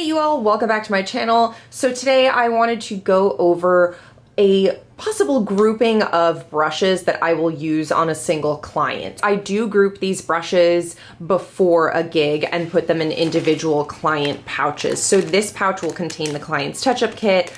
Hey you all, welcome back to my channel. So today I wanted to go over a possible grouping of brushes that I will use on a single client. I do group these brushes before a gig and put them in individual client pouches. So this pouch will contain the client's touch-up kit,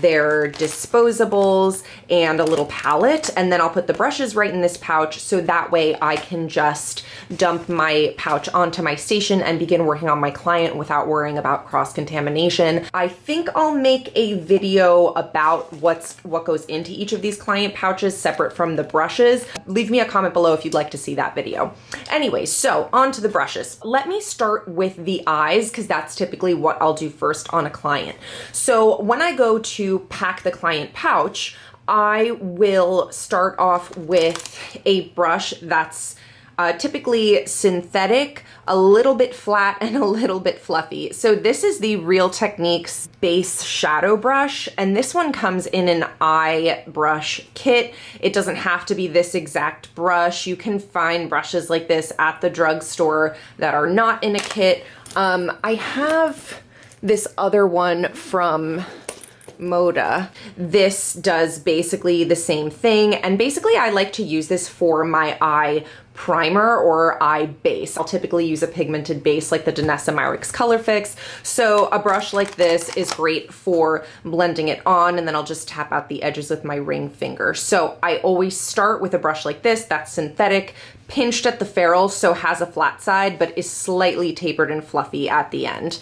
their disposables, and a little palette. And then I'll put the brushes right in this pouch so that way I can just dump my pouch onto my station and begin working on my client without worrying about cross-contamination. I think I'll make a video about what goes into each of these client pouches separate from the brushes. Leave me a comment below if you'd like to see that video. Anyway, so on to the brushes. Let me start with the eyes because that's typically what I'll do first on a client. So when I go to pack the client pouch, I will start off with a brush that's typically synthetic, a little bit flat, and a little bit fluffy. So this is the Real Techniques base shadow brush, and this one comes in an eye brush kit. It doesn't have to be this exact brush. You can find brushes like this at the drugstore that are not in a kit. I have this other one from Moda. This does basically the same thing, and basically I like to use this for my eye primer or eye base. I'll typically use a pigmented base like the Danessa Myricks Color Fix. So a brush like this is great for blending it on, and then I'll just tap out the edges with my ring finger. So I always start with a brush like this that's synthetic, pinched at the ferrule, so has a flat side, but is slightly tapered and fluffy at the end.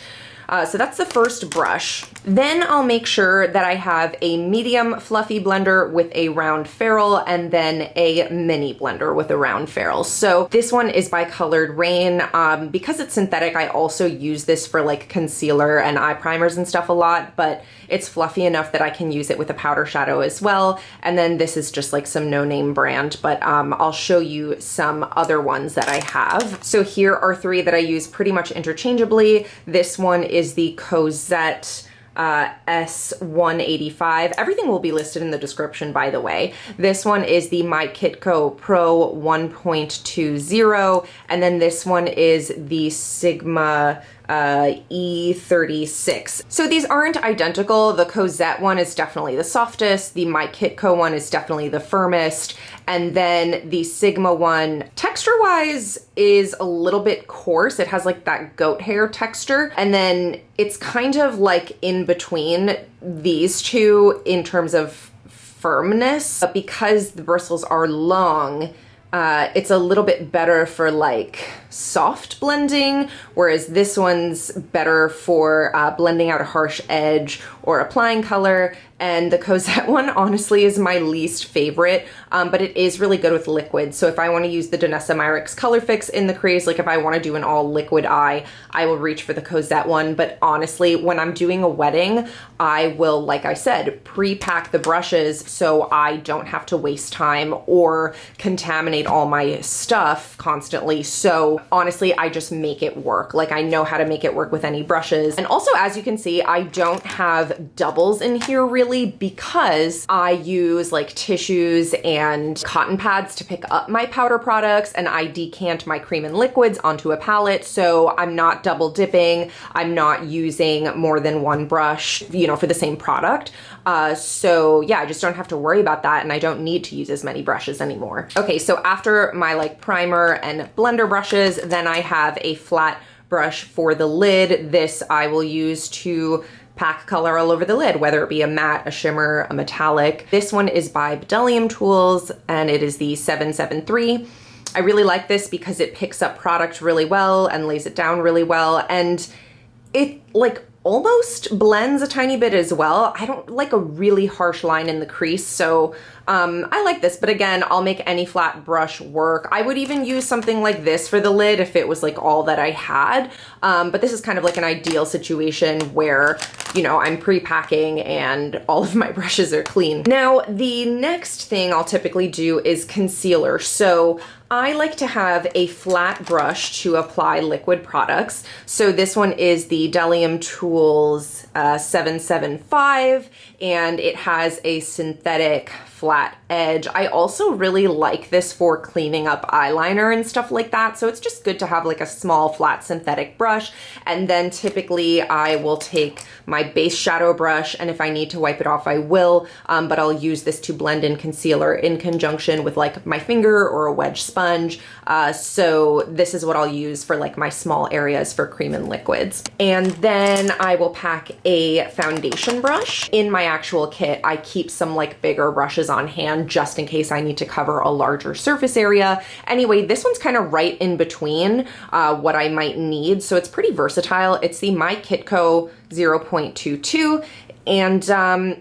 So that's the first brush. Then I'll make sure that I have a medium fluffy blender with a round ferrule and then a mini blender with a round ferrule. So this one is by Colored Raine. Because it's synthetic, I also use this for like concealer and eye primers and stuff a lot, but it's fluffy enough that I can use it with a powder shadow as well. And then this is just like some no-name brand, but I'll show you some other ones that I have. So here are three that I use pretty much interchangeably. This one is the Cozzate S185. Everything will be listed in the description, by the way. This one is the Mykitco Pro 1.20, and then this one is the Sigma E36. So these aren't identical. The Cozzate one is definitely the softest, the Mykitco one is definitely the firmest, and then the Sigma one, texture-wise, is a little bit coarse. It has like that goat hair texture, and then it's kind of like in between these two in terms of firmness, but because the bristles are long, it's a little bit better for like soft blending, whereas this one's better for blending out a harsh edge or applying color. And the Cozzate one honestly is my least favorite, but it is really good with liquid. So if I want to use the Danessa Myricks Color Fix in the crease, like if I want to do an all liquid eye, I will reach for the Cozzate one. But honestly, when I'm doing a wedding, I will, like I said, pre-pack the brushes so I don't have to waste time or contaminate all my stuff constantly. So honestly, I just make it work. Like I know how to make it work with any brushes. And also, as you can see, I don't have doubles in here really, because I use like tissues and cotton pads to pick up my powder products, and I decant my cream and liquids onto a palette. So I'm not double dipping. I'm not using more than one brush, you know, for the same product. So yeah, I just don't have to worry about that, and I don't need to use as many brushes anymore. Okay, so after my like primer and blender brushes, then I have a flat brush for the lid. This I will use to pack color all over the lid, whether it be a matte, a shimmer, a metallic. This one is by Bdellium Tools, and it is the 773. I really like this because it picks up product really well and lays it down really well, and it like almost blends a tiny bit as well. I don't like a really harsh line in the crease, so I like this, but again, I'll make any flat brush work. I would even use something like this for the lid if it was like all that I had, but this is kind of like an ideal situation where, you know, I'm pre-packing and all of my brushes are clean. Now, the next thing I'll typically do is concealer. So I like to have a flat brush to apply liquid products. So this one is the Bdellium Tools 775, and it has a synthetic flat flat edge. I also really like this for cleaning up eyeliner and stuff like that. So it's just good to have like a small flat synthetic brush. And then typically I will take my base shadow brush, and if I need to wipe it off, I will, but I'll use this to blend in concealer in conjunction with like my finger or a wedge sponge. So this is what I'll use for like my small areas for cream and liquids. And then I will pack a foundation brush. In my actual kit, I keep some like bigger brushes on hand just in case I need to cover a larger surface area. Anyway, this one's kind of right in between what I might need, so it's pretty versatile. It's the Mykitco 0.22, and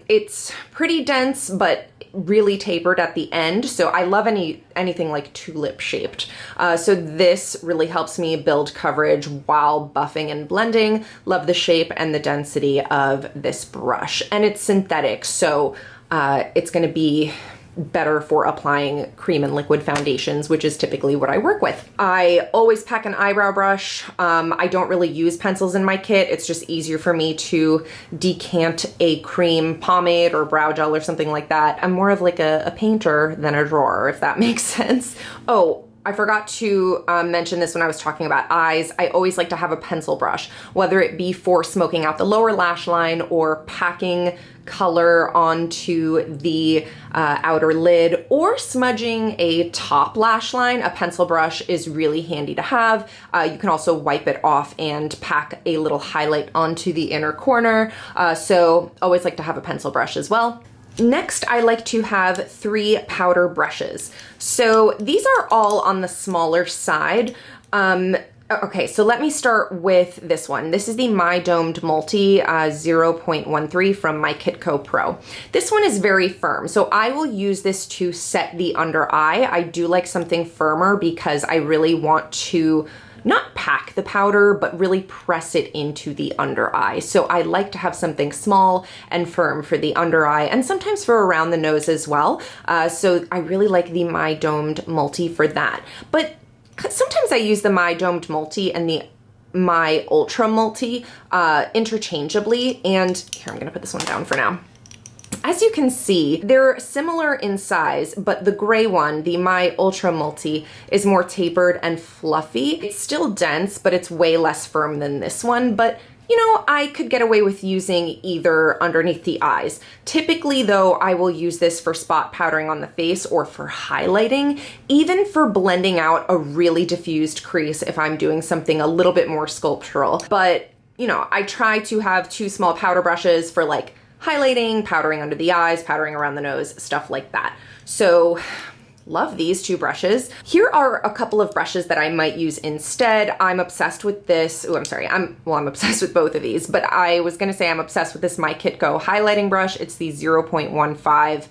it's pretty dense, but really tapered at the end. So I love anything like tulip shaped. So this really helps me build coverage while buffing and blending. Love the shape and the density of this brush. And it's synthetic, so it's gonna be better for applying cream and liquid foundations, which is typically what I work with. I always pack an eyebrow brush. I don't really use pencils in my kit. It's just easier for me to decant a cream pomade or brow gel or something like that. I'm more of like a painter than a drawer, if that makes sense. Oh, I forgot to mention this when I was talking about eyes. I always like to have a pencil brush, whether it be for smoking out the lower lash line or packing color onto the outer lid or smudging a top lash line. A pencil brush is really handy to have. You can also wipe it off and pack a little highlight onto the inner corner. So always like to have a pencil brush as well. Next, I like to have 3 powder brushes. So these are all on the smaller side. Okay, so let me start with this one. This is the My Domed Multi 0.13 from Mykitco Pro. This one is very firm, so I will use this to set the under eye. I do like something firmer because I really want to not pack the powder, but really press it into the under eye. So I like to have something small and firm for the under eye and sometimes for around the nose as well. So I really like the My Domed Multi for that. But sometimes I use the My Domed Multi and the My Ultra Multi interchangeably. And here, I'm gonna put this one down for now. As you can see, they're similar in size, but the gray one, the My Ultra Multi, is more tapered and fluffy. It's still dense, but it's way less firm than this one. But you know, I could get away with using either underneath the eyes. Typically though, I will use this for spot powdering on the face or for highlighting, even for blending out a really diffused crease if I'm doing something a little bit more sculptural. But you know, I try to have 2 small powder brushes for like highlighting, powdering under the eyes, powdering around the nose, stuff like that. So love these 2 brushes. Here are a couple of brushes that I might use instead. I'm obsessed with this. Oh, I'm sorry. I'm obsessed with both of these, but I was gonna say I'm obsessed with this Mykitco highlighting brush. It's the 0.15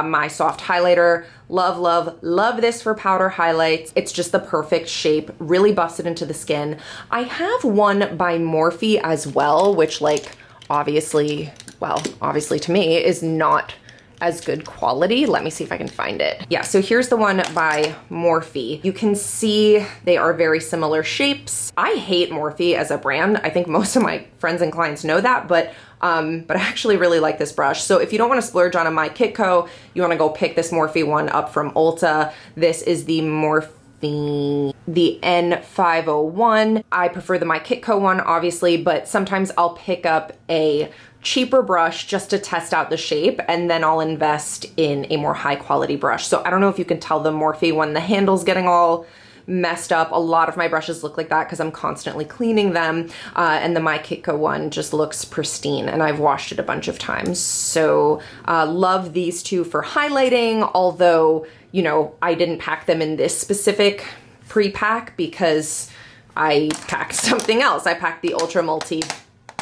My Soft Highlighter. Love, love, love this for powder highlights. It's just the perfect shape, really buffs it into the skin. I have one by Morphe as well, which like obviously to me is not as good quality. Let me see if I can find it. Yeah, so here's the one by Morphe. You can see they are very similar shapes. I hate Morphe as a brand. I think most of my friends and clients know that, but I actually really like this brush. So if you don't want to splurge on a Mykitco, you want to go pick this Morphe one up from Ulta. This is the Morphe the M501. I prefer the Mykitco one, obviously, but sometimes I'll pick up a cheaper brush just to test out the shape, and then I'll invest in a more high quality brush. So I don't know if you can tell the Morphe one, the handle's getting all messed up. A lot of my brushes look like that because I'm constantly cleaning them, and the Mykitco one just looks pristine, and I've washed it a bunch of times. So love these 2 for highlighting, although, you know, I didn't pack them in this specific pre-pack because I packed something else. I packed the Ultra Multi.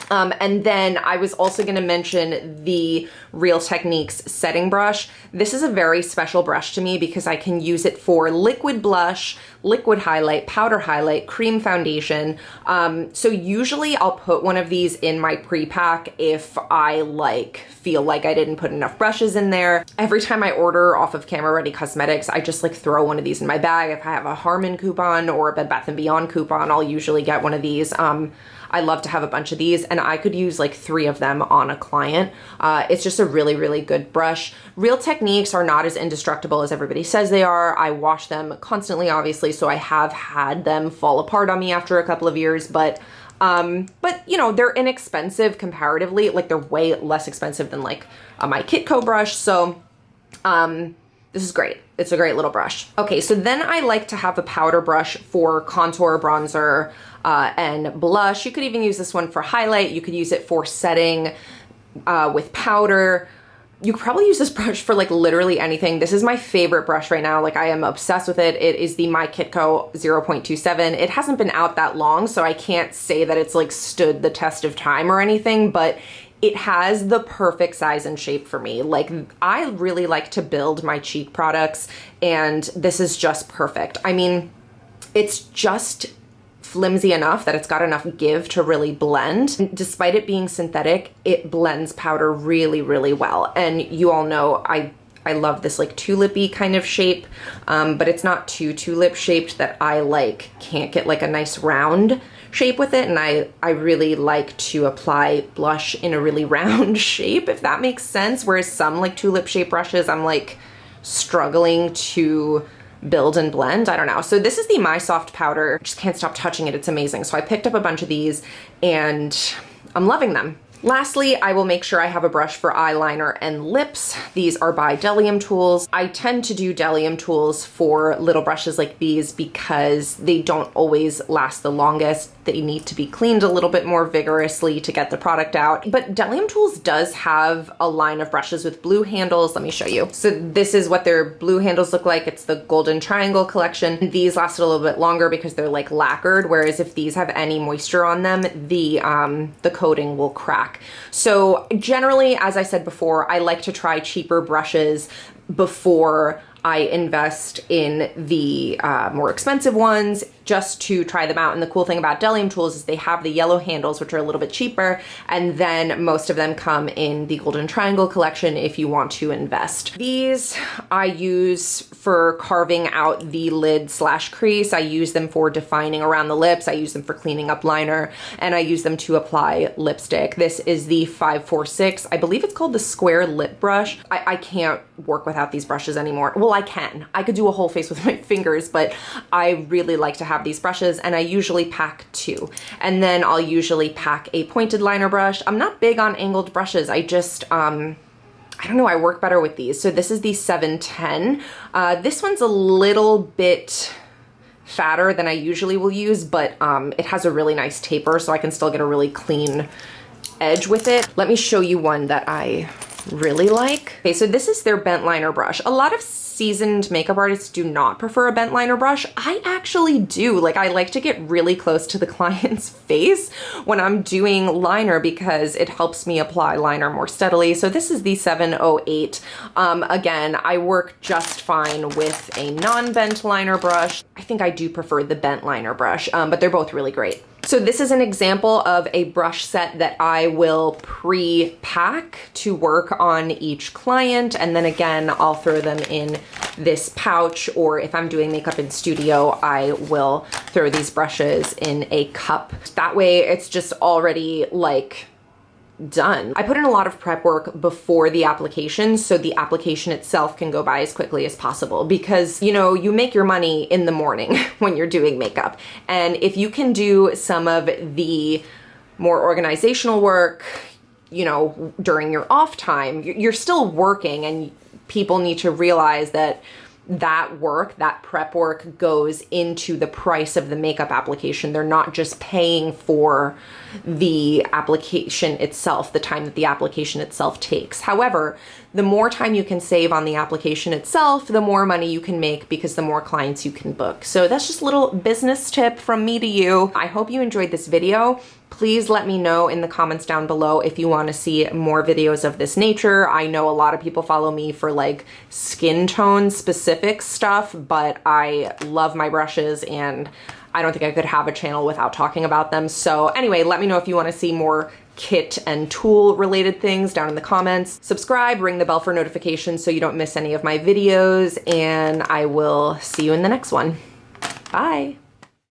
And then I was also going to mention the Real Techniques setting brush. This is a very special brush to me because I can use it for liquid blush, liquid highlight, powder highlight, cream foundation. So usually I'll put one of these in my pre-pack if I feel like I didn't put enough brushes in there. Every time I order off of Camera Ready Cosmetics, I just throw one of these in my bag. If I have a Harmon coupon or a Bed Bath & Beyond coupon, I'll usually get one of these. I love to have a bunch of these, and I could use like 3 of them on a client. It's just a really, really good brush. Real Techniques are not as indestructible as everybody says they are. I wash them constantly, obviously, so I have had them fall apart on me after a couple of years, but you know, they're inexpensive comparatively. Like, they're way less expensive than like a Mykitco brush. So, this is great. It's a great little brush. Okay, so then I like to have a powder brush for contour, bronzer, and blush. You could even use this one for highlight. You could use it for setting with powder. You could probably use this brush for like literally anything. This is my favorite brush right now. Like, I am obsessed with it. It is the Mykitco 0.27. It hasn't been out that long, so I can't say that it's like stood the test of time or anything, but it has the perfect size and shape for me. Like, I really like to build my cheek products, and this is just perfect. I mean, it's just flimsy enough that it's got enough give to really blend. And despite it being synthetic, it blends powder really, really well. And you all know I love this like tulip-y kind of shape, but it's not too tulip shaped that I like can't get like a nice round shape with it. And I really like to apply blush in a really round shape, if that makes sense. Whereas some like tulip shape brushes, I'm like struggling to build and blend. I don't know. So this is the My Soft powder. I just can't stop touching it. It's amazing. So I picked up a bunch of these and I'm loving them. Lastly, I will make sure I have a brush for eyeliner and lips. These are by Bdellium Tools. I tend to do Bdellium Tools for little brushes like these because they don't always last the longest. They need to be cleaned a little bit more vigorously to get the product out. But Bdellium Tools does have a line of brushes with blue handles. Let me show you. So this is what their blue handles look like. It's the Golden Triangle collection. These lasted a little bit longer because they're like lacquered, whereas if these have any moisture on them, the coating will crack. So generally, as I said before, I like to try cheaper brushes before I invest in the more expensive ones, just to try them out. And the cool thing about Bdellium Tools is they have the yellow handles, which are a little bit cheaper, and then most of them come in the Golden Triangle collection if you want to invest. These I use for carving out the lid / crease. I use them for defining around the lips. I use them for cleaning up liner, and I use them to apply lipstick. This is the 546. I believe it's called the square lip brush. I can't work without these brushes anymore. Well, I can. I could do a whole face with my fingers, but I really like to have these brushes, and I usually pack 2. And then I'll usually pack a pointed liner brush. I'm not big on angled brushes. I just, I don't know, I work better with these. So this is the 710. This one's a little bit fatter than I usually will use, but it has a really nice taper, so I can still get a really clean edge with it. Let me show you one that I really like. Okay, so this is their bent liner brush. A lot of seasoned makeup artists do not prefer a bent liner brush. I actually do. Like, I like to get really close to the client's face when I'm doing liner because it helps me apply liner more steadily. So this is the 708. Again, I work just fine with a non-bent liner brush. I think I do prefer the bent liner brush, but they're both really great. So this is an example of a brush set that I will pre-pack to work on each client. And then again, I'll throw them in this pouch, or if I'm doing makeup in studio, I will throw these brushes in a cup. That way it's just already like done. I put in a lot of prep work before the application so the application itself can go by as quickly as possible, because, you know, you make your money in the morning when you're doing makeup. And if you can do some of the more organizational work, you know, during your off time, you're still working, and people need to realize that that work, that prep work, goes into the price of the makeup application. They're not just paying for the application itself, the time that the application itself takes. However, the more time you can save on the application itself, the more money you can make, because the more clients you can book. So that's just a little business tip from me to you. I hope you enjoyed this video. Please let me know in the comments down below if you want to see more videos of this nature. I know a lot of people follow me for like skin tone specific stuff, but I love my brushes and I don't think I could have a channel without talking about them. So anyway, let me know if you want to see more kit and tool related things down in the comments. Subscribe, ring the bell for notifications so you don't miss any of my videos, and I will see you in the next one. Bye.